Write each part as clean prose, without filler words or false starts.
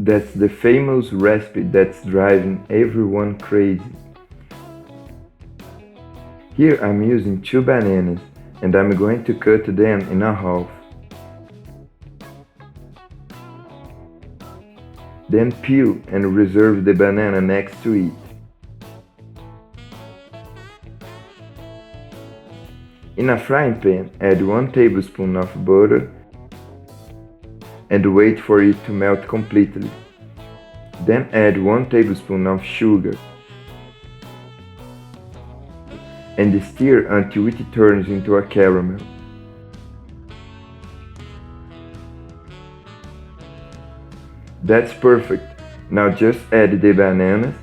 That's the famous recipe that's driving everyone crazy. Here I'm using 2 bananas and I'm going to cut them in half. Then peel and reserve the banana next to it. In a frying pan, add 1 tablespoon of butter and wait for it to melt completely. Then add 1 tablespoon of sugar and stir until it turns into a caramel. That's perfect. Now just add the bananas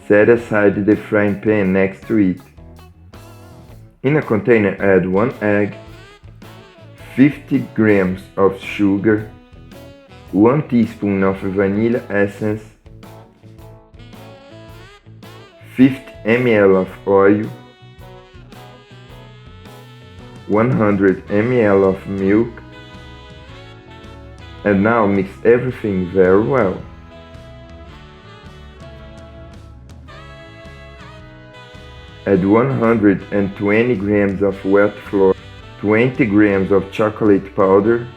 set aside the frying pan next to it. In a container add 1 egg, 50 grams of sugar, 1 teaspoon of vanilla essence, 50 ml of oil, 100 ml of milk, and now mix everything very well. Add 120 grams of wet flour, 20 grams of chocolate powder,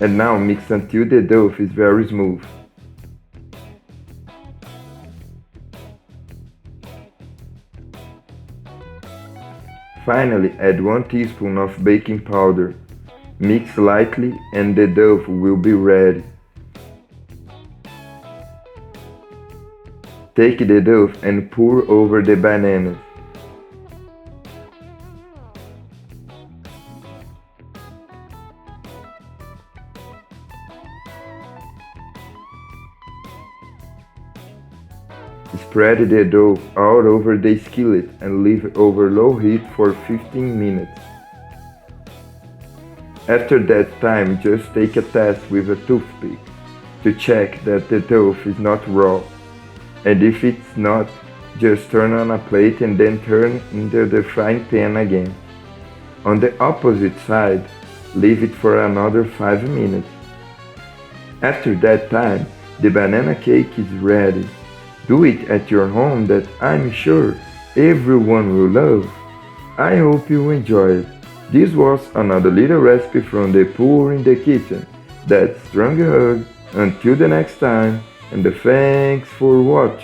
and now mix until the dough is very smooth. Finally, add 1 teaspoon of baking powder. Mix lightly and the dough will be ready. Take the dough and pour over the bananas. Spread the dough all over the skillet and leave over low heat for 15 minutes. After that time, just take a test with a toothpick to check that the dough is not raw. And if it's not, just turn on a plate and then turn into the frying pan again. On the opposite side, leave it for another 5 minutes. After that time, the banana cake is ready. Do it at your home that I'm sure everyone will love. I hope you enjoy it. This was another little recipe from the Poor in the Kitchen. That's strong hug. Until the next time, and thanks for watching.